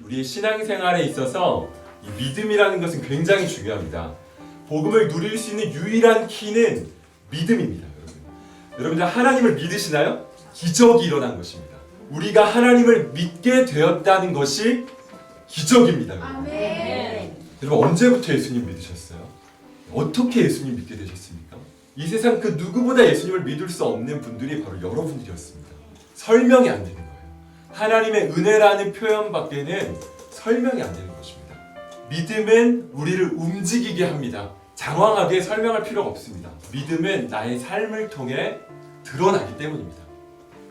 우리의 신앙생활에 있어서 이 믿음이라는 것은 굉장히 중요합니다. 복음을 누릴 수 있는 유일한 키는 믿음입니다. 여러분들 하나님을 믿으시나요? 기적이 일어난 것입니다. 우리가 하나님을 믿게 되었다는 것이 기적입니다. 아멘. 여러분 언제부터 예수님 믿으셨어요? 어떻게 예수님 믿게 되셨습니까? 이 세상 그 누구보다 예수님을 믿을 수 없는 분들이 바로 여러분들이었습니다. 설명이 안 되는 거예요. 하나님의 은혜라는 표현밖에는 설명이 안 되는 것입니다. 믿음은 우리를 움직이게 합니다. 장황하게 설명할 필요가 없습니다. 믿음은 나의 삶을 통해 드러나기 때문입니다.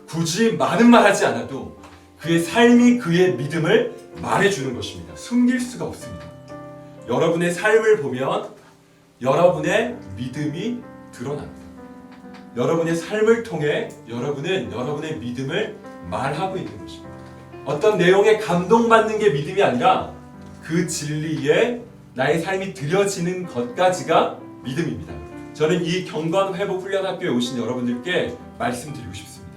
굳이 많은 말 하지 않아도 그의 삶이 그의 믿음을 말해주는 것입니다. 숨길 수가 없습니다. 여러분의 삶을 보면 여러분의 믿음이 드러납니다. 여러분의 삶을 통해 여러분은 여러분의 믿음을 말하고 있는 것입니다. 어떤 내용에 감동받는 게 믿음이 아니라 그 진리에 나의 삶이 드려지는 것까지가 믿음입니다. 저는 이 경건회복훈련학교에 오신 여러분들께 말씀드리고 싶습니다.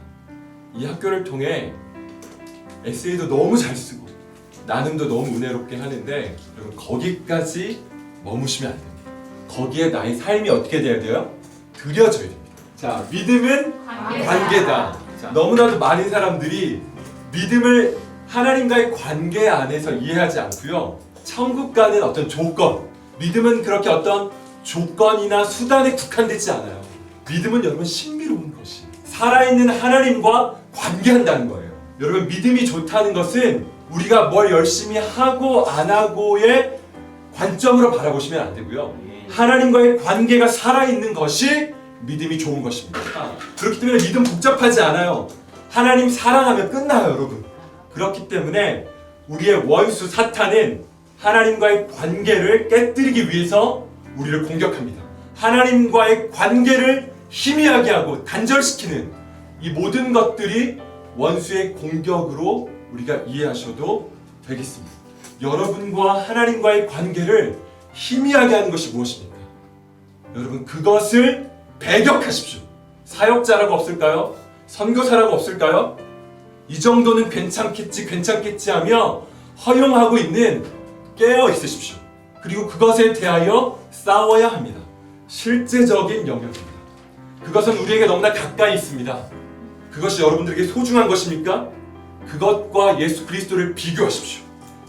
이 학교를 통해 에세이도 너무 잘 쓰고 나눔도 너무 은혜롭게 하는데 여러분 거기까지 머무시면 안 됩니다. 거기에 나의 삶이 어떻게 돼야 돼요? 드려져야 됩니다. 자, 믿음은 관계다. 자, 너무나도 많은 사람들이 믿음을 하나님과의 관계 안에서 이해하지 않고요. 천국 가는 어떤 조건, 믿음은 그렇게 어떤 조건이나 수단에 국한되지 않아요. 믿음은 여러분 신비로운 것이 살아있는 하나님과 관계한다는 거예요. 여러분 믿음이 좋다는 것은 우리가 뭘 열심히 하고 안 하고의 관점으로 바라보시면 안 되고요. 하나님과의 관계가 살아있는 것이 믿음이 좋은 것입니다. 그렇기 때문에 믿음 복잡하지 않아요. 하나님 사랑하면 끝나요, 여러분. 그렇기 때문에 우리의 원수 사탄은 하나님과의 관계를 깨뜨리기 위해서 우리를 공격합니다. 하나님과의 관계를 희미하게 하고 단절시키는 이 모든 것들이 원수의 공격으로 우리가 이해하셔도 되겠습니다. 여러분과 하나님과의 관계를 희미하게 하는 것이 무엇입니까? 여러분 그것을 배격하십시오. 사역자라고 없을까요? 선교사라고 없을까요? 이 정도는 괜찮겠지 하며 허용하고 있는 깨어 있으십시오. 그리고 그것에 대하여 싸워야 합니다. 실제적인 영역입니다. 그것은 우리에게 너무나 가까이 있습니다. 그것이 여러분들에게 소중한 것입니까? 그것과 예수 그리스도를 비교하십시오.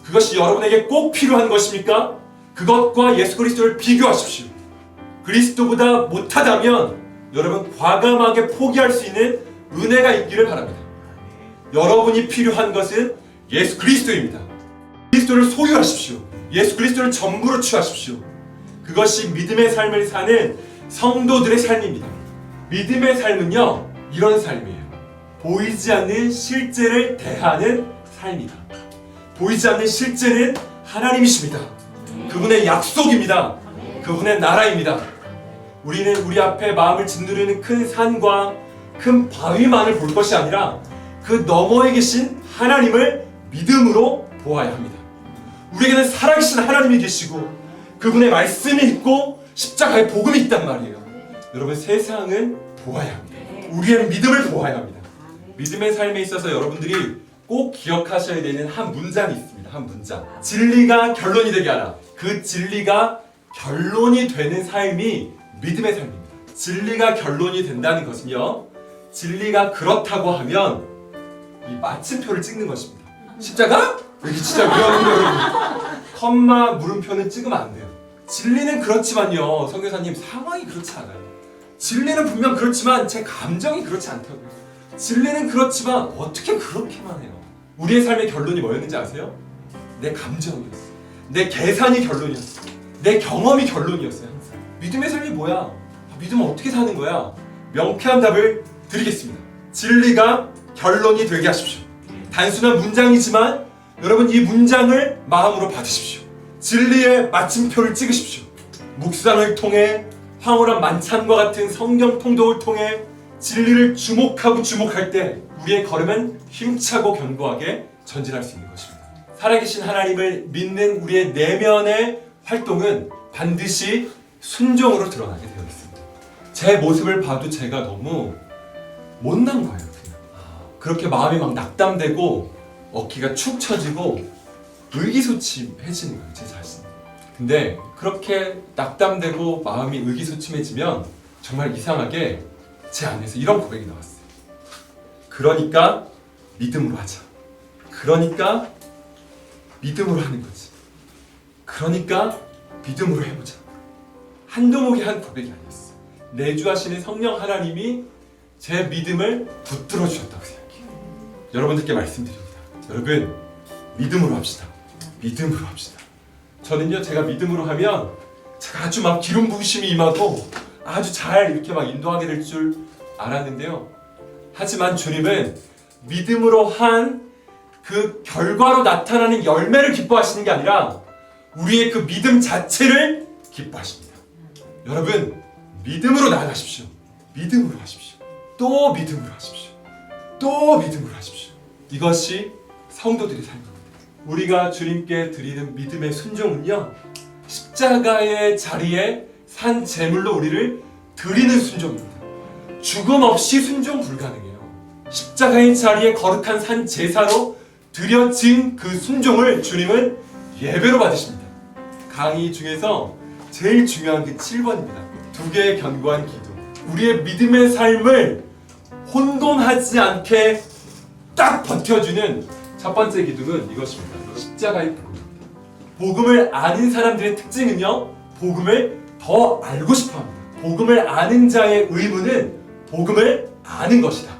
그것이 여러분에게 꼭 필요한 것입니까? 그것과 예수 그리스도를 비교하십시오. 그리스도보다 못하다면 여러분 과감하게 포기할 수 있는 은혜가 있기를 바랍니다. 여러분이 필요한 것은 예수 그리스도입니다. 그리스도를 소유하십시오. 예수 그리스도를 전부로 취하십시오. 그것이 믿음의 삶을 사는 성도들의 삶입니다. 믿음의 삶은요 이런 삶이에요. 보이지 않는 실제를 대하는 삶이다. 보이지 않는 실제는 하나님이십니다. 그분의 약속입니다. 그분의 나라입니다. 우리는 우리 앞에 마음을 짓누르는 큰 산과 큰 바위만을 볼 것이 아니라 그 너머에 계신 하나님을 믿음으로 보아야 합니다. 우리에게는 살아계신 하나님이 계시고 그분의 말씀이 있고 십자가의 복음이 있단 말이에요. 여러분 세상은 보아야 합니다. 우리의 믿음을 보아야 합니다. 믿음의 삶에 있어서 여러분들이 꼭 기억하셔야 되는 한 문장이 있습니다. 한 문장. 진리가 결론이 되게 하라. 그 진리가 결론이 되는 삶이 믿음의 삶입니다. 진리가 결론이 된다는 것은요. 진리가 그렇다고 하면 이 마침표를 찍는 것입니다. 십자가? 여기 진짜 위험한 거예요. 컴마 물음표는 찍으면 안 돼요. 진리는 그렇지만요. 선교사님 상황이 그렇지 않아요. 진리는 분명 그렇지만 제 감정이 그렇지 않다고요. 진리는 그렇지만 어떻게 그렇게만 해요. 우리의 삶의 결론이 뭐였는지 아세요? 내 감정이었어. 내 계산이 결론이었어. 내 경험이 결론이었어요. 항상. 믿음의 삶이 뭐야? 믿음은 어떻게 사는 거야? 명쾌한 답을 드리겠습니다. 진리가 결론이 되게 하십시오. 단순한 문장이지만 여러분 이 문장을 마음으로 받으십시오. 진리의 마침표를 찍으십시오. 묵상을 통해 황홀한 만찬과 같은 성경 통독을 통해 진리를 주목할 때 우리의 걸음은 힘차고 견고하게 전진할 수 있는 것입니다. 살아계신 하나님을 믿는 우리의 내면의 활동은 반드시 순종으로 드러나게 되어 있습니다. 제 모습을 봐도 제가 너무 못난 거예요. 그냥. 그렇게 마음이 막 낙담되고 어깨가 축 처지고 의기소침해지는 거예요, 제 자신. 근데 그렇게 낙담되고 마음이 의기소침해지면 정말 이상하게 제 안에서 이런 고백이 나왔어요. 그러니까 믿음으로 하자. 그러니까 믿음으로 하는 거지. 그러니까 믿음으로 해보자. 한두 목의 한 고백이 아니었어요. 내주하시는 성령 하나님이 제 믿음을 붙들어 주셨다고 생각해요. 여러분들께 말씀드립니다. 여러분, 믿음으로 합시다. 믿음으로 합시다. 저는요, 제가 믿음으로 하면 제가 아주 막 기름 부으심이 임하고 아주 잘 이렇게 막 인도하게 될 줄 알았는데요. 하지만 주님은 믿음으로 한 그 결과로 나타나는 열매를 기뻐하시는 게 아니라 우리의 그 믿음 자체를 기뻐하십니다. 여러분, 믿음으로 나아가십시오. 믿음으로 하십시오. 또 믿음으로 하십시오. 또 믿음으로 하십시오. 이것이 성도들의 삶입니다. 우리가 주님께 드리는 믿음의 순종은요, 십자가의 자리에 산 제물로 우리를 드리는 순종입니다. 죽음 없이 순종 불가능해요. 십자가의 자리에 거룩한 산 제사로 드려진 그 순종을 주님은 예배로 받으십니다. 강의 중에서 제일 중요한 게 7번입니다. 두 개의 견고한 기도. 우리의 믿음의 삶을 혼돈하지 않게 딱 버텨주는 첫 번째 기둥은 이것입니다. 십자가의 복음입니다. 복음을 아는 사람들의 특징은요, 복음을 더 알고 싶어합니다. 복음을 아는 자의 의무는 복음을 아는 것이다.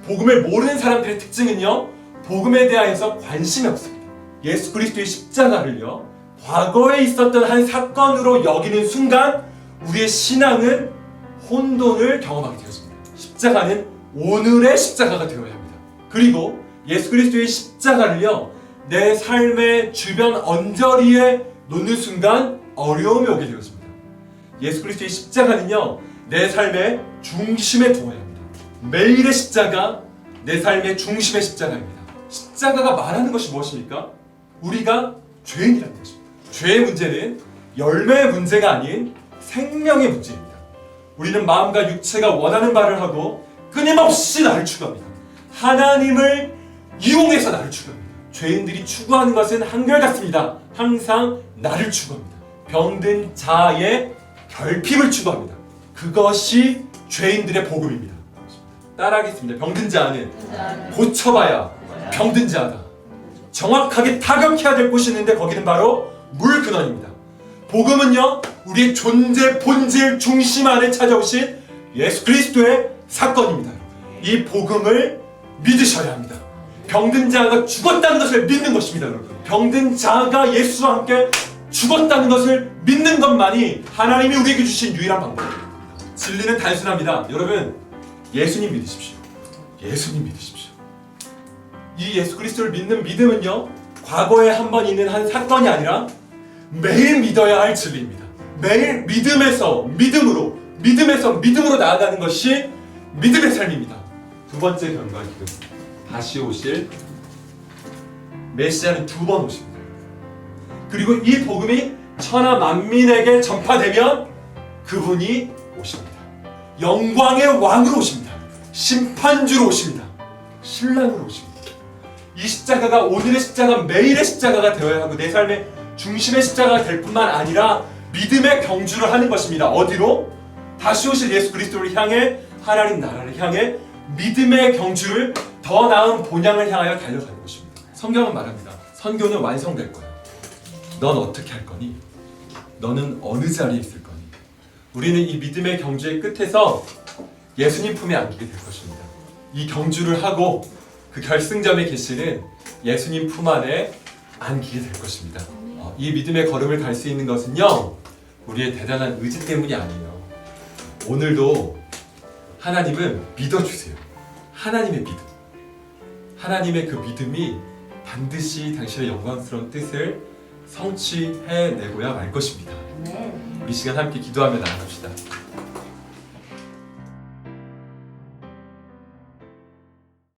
복음을 모르는 사람들의 특징은요, 복음에 대하여서 관심이 없습니다. 예수 그리스도의 십자가를요, 과거에 있었던 한 사건으로 여기는 순간 우리의 신앙은 혼돈을 경험하게 되었습니다. 십자가는 오늘의 십자가가 되어야 합니다. 그리고 예수 그리스도의 십자가를요, 내 삶의 주변 언저리에 놓는 순간 어려움이 오게 되었습니다. 예수 그리스도의 십자가는요, 내 삶의 중심에 두어야 합니다. 매일의 십자가, 내 삶의 중심의 십자가입니다. 십자가가 말하는 것이 무엇입니까? 우리가 죄인이라는 것입니다. 죄의 문제는 열매의 문제가 아닌 생명의 문제입니다. 우리는 마음과 육체가 원하는 바를 하고 끊임없이 나를 추구합니다. 하나님을 이용해서 나를 추구합니다. 죄인들이 추구하는 것은 한결같습니다. 항상 나를 추구합니다. 병든 자의 결핍을 추구합니다. 그것이 죄인들의 복음입니다. 따라하겠습니다. 병든 자는 고쳐봐야 병든 자다. 정확하게 타격해야 될 곳이 있는데 거기는 바로 물 근원입니다. 복음은요, 우리의 존재 본질 중심 안에 찾아오신 예수 그리스도의 사건입니다. 이 복음을 믿으셔야 합니다. 병든 자가 죽었다는 것을 믿는 것입니다, 여러분. 병든 자가 예수와 함께 죽었다는 것을 믿는 것만이 하나님이 우리에게 주신 유일한 방법입니다. 진리는 단순합니다. 여러분, 예수님 믿으십시오. 예수님 믿으십시오. 이 예수 그리스도를 믿는 믿음은요, 과거에 한 번 있는 한 사건이 아니라 매일 믿어야 할 진리입니다. 매일 믿음으로 나아가는 것이 믿음의 삶입니다. 두 번째 견고한 기도. 다시 오실 메시아는 두 번 오십니다. 그리고 이 복음이 천하 만민에게 전파되면 그분이 오십니다. 영광의 왕으로 오십니다. 심판주로 오십니다. 신랑으로 오십니다. 이 십자가가 오늘의 십자가, 매일의 십자가가 되어야 하고 내 삶의 중심의 십자가가 될 뿐만 아니라 믿음의 경주를 하는 것입니다. 어디로? 다시 오실 예수 그리스도를 향해, 하나님 나라를 향해 믿음의 경주를 더 나은 본향을 향하여 달려가는 것입니다. 성경은 말합니다. 선교는 완성될 거야. 넌 어떻게 할 거니? 너는 어느 자리에 있을 거니? 우리는 이 믿음의 경주의 끝에서 예수님 품에 안기게 될 것입니다. 이 경주를 하고 그 결승점에 계시는 예수님 품 안에 안기게 될 것입니다. 이 믿음의 걸음을 갈 수 있는 것은요, 우리의 대단한 의지 때문이 아니에요. 오늘도 하나님은 믿어주세요. 하나님의 믿음, 하나님의 그 믿음이 반드시 당신의 영광스러운 뜻을 성취해내고야 말 것입니다. 이 시간 함께 기도하며 나아갑시다.